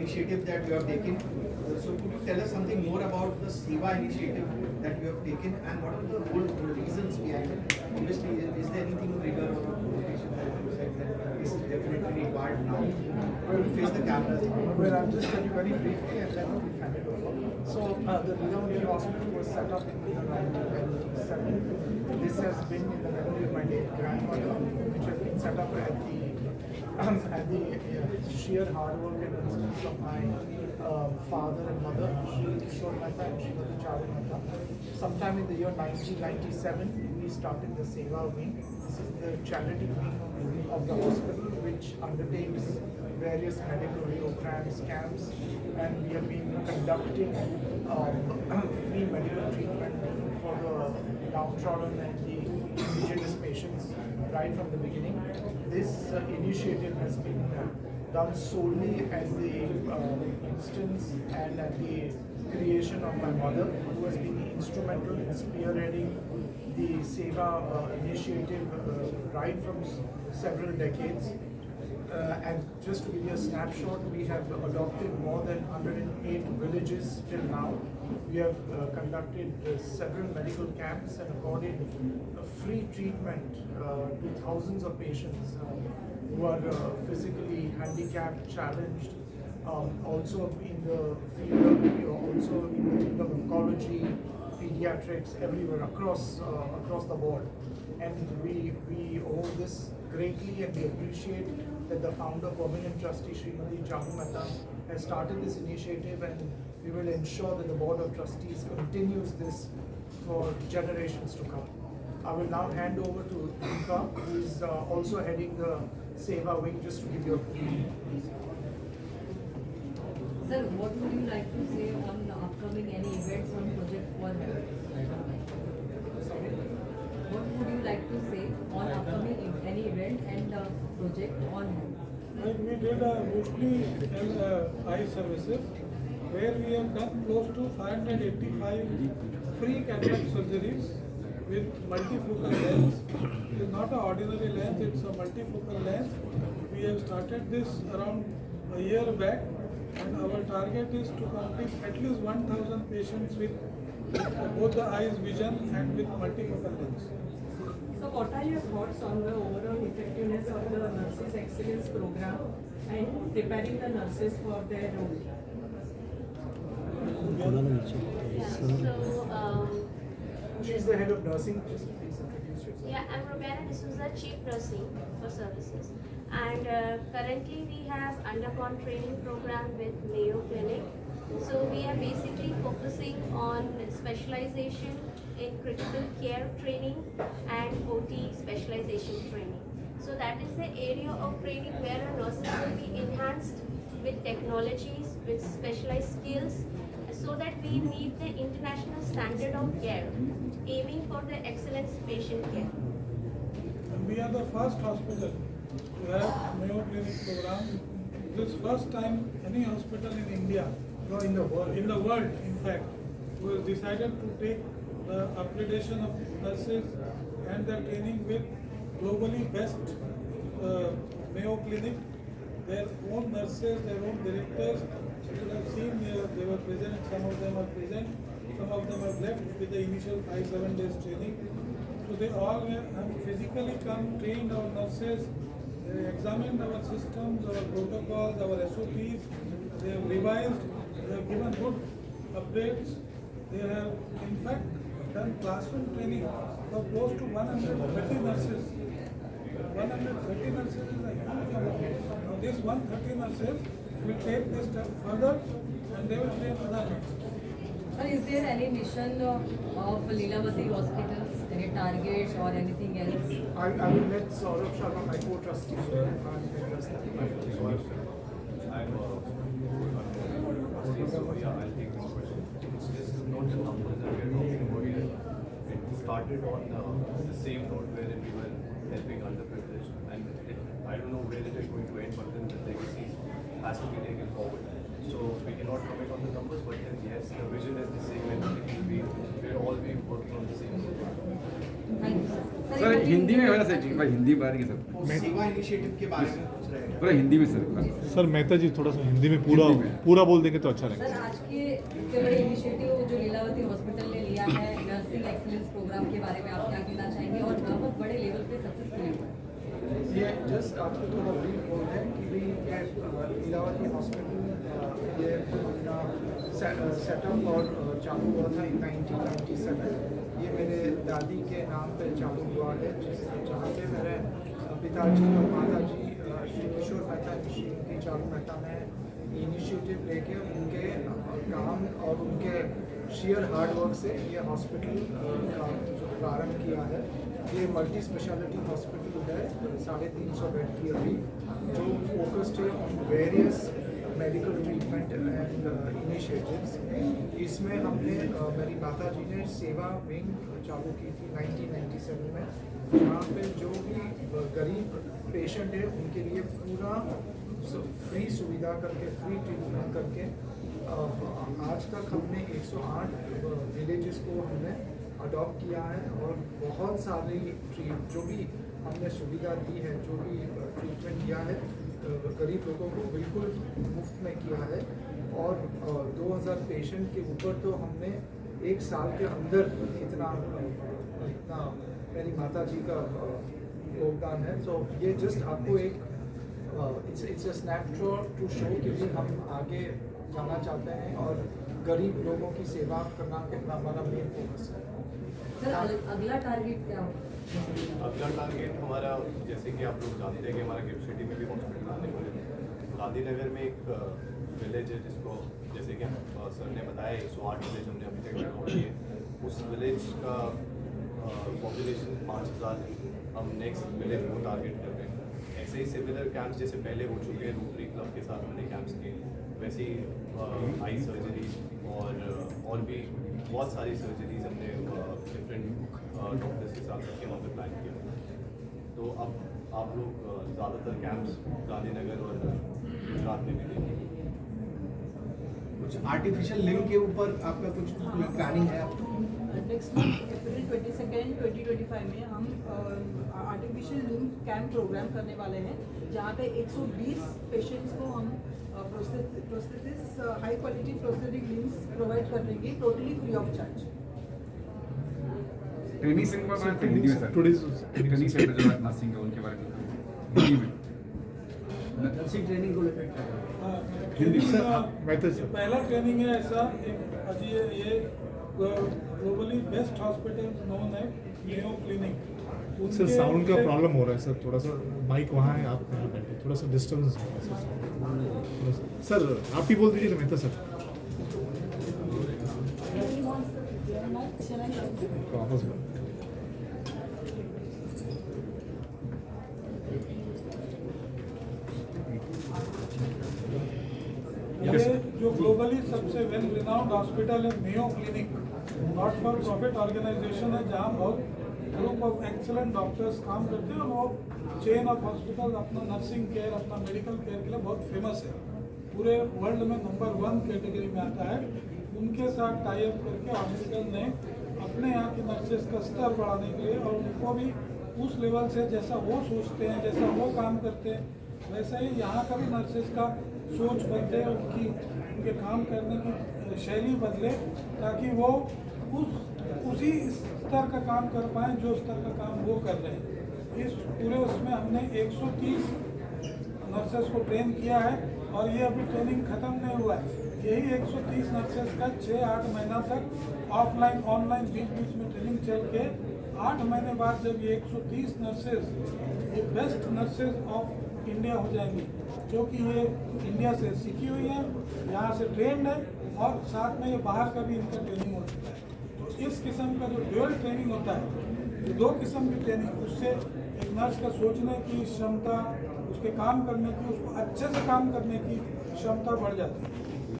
initiative that you have taken. So could you tell us something more about the Seva initiative that you have taken and what are the whole reasons behind it? Obviously, is there anything trigger or a motivation that you said that is definitely required now to face the cameras? Well, I'll just tell you very briefly and then we'll hand it over. So, the Leela Hospital was set up in around 1997. This has been in the memory of my late grandmother, which has been set up at the sheer hard work and instance of my father and mother, Shri Mata and Srimati Chawla Mata. Sometime in the year 1997, we started the Seva Wing. This is the charity wing of the hospital, which undertakes various medical programs, camps, and we have been conducting free medical treatment for the downtrodden and the indigenous patients right from the beginning. This initiative has been done solely at the instance and at the creation of my mother, who has been instrumental in spearheading the Seva initiative right from several decades. And just to give you a snapshot, we have adopted more than 108 villages till now. We have conducted several medical camps and accorded free treatment to thousands of patients who are physically handicapped, challenged, also in the field of oncology, pediatrics, everywhere across the board. And we owe this greatly, and we appreciate that the founder, permanent trustee Srimati Chawla Mata, has started this initiative, and we will ensure that the board of trustees continues this for generations to come. I will now hand over to Deepa, who is also heading the Seva wing, just to give you a brief. Sir, what would you like to say on upcoming any events on Project for Health? What would you like to say on upcoming any events and project on health? We did mostly eye services where we have done close to 585 free cataract surgeries with multifocal lens. It is not an ordinary lens, it's a multifocal lens. We have started this around a year back, and our target is to complete at least 1,000 patients with both the eyes vision and with multifocal lens. So what are your thoughts on the overall effectiveness of the Nurses Excellence Program and preparing the nurses for their role? She's the head of nursing. Just please introduce yourself. Yeah, I'm Robiana D'Souza, Chief Nursing for Services. And currently we have undergone training program with Mayo Clinic. So we are basically focusing on specialization in critical care training and OT specialization training. So that is the area of training where our nurses will be enhanced with technologies, with specialized skills, so that we meet the international standard of care, aiming for the excellence patient care. And we are the first hospital to have Mayo Clinic program. This first time any hospital in India, No, in the world. in fact, who has decided to take the upgradation of nurses and their training with globally best Mayo Clinic, their own nurses, their own directors. You would have seen they were present, some of them are present, some of them have left with the initial 5-7 days training. So they all have physically come, trained our nurses, they examined our systems, our protocols, our SOPs, they have revised, they have given good updates. They have in fact done classroom training for close to 130 nurses. 130 nurses is a huge amount. Now these 130 nurses will take this step further and they will train other nurses. Sir, is there any mission of Leelavati hospitals, any targets or anything else? I will let Saurabh Sharma, my co-trustee, address that. So yeah, I'll take this question. It's just not the numbers that we are talking about here. It started on the same note wherein we were helping underprivileged, and I don't know where it is going to end, but then the legacy has to be taken forward. So we cannot comment on the numbers, but then yes, the vision is the same and we're all be working on the same. Thank you, sir. Sir Hindi में वाला sir भाई हिंदी बात नहीं sir वो सेवा initiative के बारे में पूछ रहे हैं। पूरा हिंदी में सर सर मेहता जी थोड़ा सा हिंदी में पूरा बोल देंगे तो अच्छा लगेगा। सर आज के इतने बड़े इनिशिएटिव जो लीलावती हॉस्पिटल ने लिया है नर्सिंग एक्सीलेंस प्रोग्राम के बारे में आप क्या कहना चाहेंगे और बहुत बड़े लेवल पे सक्सेसफुल हुआ है। ये जस्ट आपको थोड़ा ब्रीफ बोलते हैं कि ये लीलावती हॉस्पिटल ये अपना सेटअप और चालू हुआ था इन 1997। ये मेरे दादी के नाम पे चालू हुआ है जहाँ पे मेरे पिताजी और माताजी श्री किशोर मेहता जी की चालू मेहता में इनिशिएटिव लेके उनके काम और उनके शेयर हार्ड वर्क से ये हॉस्पिटल का जो प्रारंभ किया है। ये मल्टी स्पेशलिटी हॉस्पिटल है 350 बेड की अभी जो फोकस्ड है on various medical treatment and initiatives. इसमें हमने मेरी माता जी ने सेवा विंग चालू की थी 1997 में, जहाँ पे जो भी गरीब पेशेंट है उनके लिए पूरा फ्री सुविधा करके फ्री ट्रीटमेंट करके आज तक हमने 108 विलेजेस को हमने अडॉप्ट किया है और बहुत सारी जो भी हमने सुविधा दी है, जो भी ट्रीटमेंट दिया है गरीब लोगों को बिल्कुल मुफ्त में किया है। और 2000 पेशेंट के ऊपर तो हमने एक साल के अंदर इतना मेरी माता जी का योगदान है। तो ये जस्ट आपको एक it's a snapshot to show कि भी हम आगे जाना चाहते हैं और गरीब लोगों की सेवा करना हमारा मेन फोकस है। सर अगला टारगेट क्या होगा? अगला टारगेट हमारा, जैसे कि आप लोग जानते हैं कि हमारा गिफ्ट सिटी में भी हॉस्पिटल आने वाले हैं। गांधीनगर में एक विलेज है जिसको, जैसे कि सर ने बताया 108 विलेज हमने अभी तक डेवलप किए। उस विलेज का पॉपुलेशन 5000 है। हम नेक्स्ट विलेज को टारगेट कर रहे हैं। ऐसे ही सिमिलर कैंप्स जैसे पहले हो चुके हैं, रोटरी क्लब के साथ हमने कैंप्स किए, वैसे ही आई सर्जरी और भी बहुत सारी सर्जरीज हमने डिफरेंट डॉक्टर्स के साथ रखे वहाँ पे प्लान किया। तो अब आप लोग ज़्यादातर कैंप्स गांधीनगर और गुजरात में भी देखेंगे। कुछ आर्टिफिशियल लिंग के ऊपर आपका कुछ प्लानिंग है? नेक्स्ट अप्रैल 22 2025 में हम आर्टिफिशियल लिम्ब कैंप प्रोग्राम करने वाले हैं, जहाँ पे 120 पेशेंट्स को हम prosthetics high quality prosthetic limbs provide कर देंगे totally free of charge. Training centre पर बात हिंदी में सर ट्रेनिंग सेंटर जो है नर्सिंग का उनके बारे में हिंदी में नर्सिंग ट्रेनिंग को लेकर हिंदी में मेहता जी पहला ट्रेनिंग है ऐसा अजी ये ग्लोबली बेस्ट हॉस्पिटल नोन है मेयो क्लिनिक। सर साउंड का प्रॉब्लम हो रहा है सर, थोड़ा सा माइक वहाँ है, आप यहाँ बैठे, थोड़ा सा डिस्टर्बेंस हो रहा है सर। आप ही बोल दीजिए ना मेहता सर। वापस ये जो ग्लोबली सबसे वेल रिनाउंड हॉस्पिटल है Mayo Clinic, not for profit organization है, जहाँ बहुत ग्रुप ऑफ एक्सेलेंट डॉक्टर्स काम करते हैं और वो चेन ऑफ हॉस्पिटल अपना नर्सिंग केयर, अपना मेडिकल केयर के लिए बहुत फेमस है, पूरे वर्ल्ड में नंबर 1 कैटेगरी में आता है। उनके साथ टाई अप करके हॉस्पिटल ने अपने यहाँ की नर्सेस का स्तर बढ़ाने के लिए और उनको भी उस लेवल से जैसा वो सोचते हैं, जैसा वो काम करते हैं, वैसा ही यहाँ का भी नर्सेस का सोच बदले, उनके काम करने की शैली बदले, ताकि वो उसी स्तर का काम कर पाएँ जो स्तर का काम वो कर रहे हैं। इस पूरे उसमें हमने 130 नर्सेस को ट्रेन किया है और ये अभी ट्रेनिंग ख़त्म नहीं हुआ है। यही 130 नर्सेस का 6-8 महीना तक ऑफलाइन ऑनलाइन बीच में ट्रेनिंग चल के 8 महीने बाद जब ये 130 नर्सेस ये बेस्ट नर्सेस ऑफ इंडिया हो जाएंगी, जो कि ये इंडिया से सीखी हुई है, यहाँ से ट्रेंड है और साथ में ये बाहर का भी इनका ट्रेनिंग हो चुका है। तो इस किस्म का जो ड्यूअल ट्रेनिंग होता है, तो 2 किस्म की ट्रेनिंग, उससे एक नर्स का सोचने की क्षमता, उसके काम करने की, उसको अच्छे से काम करने की क्षमता बढ़ जाती है।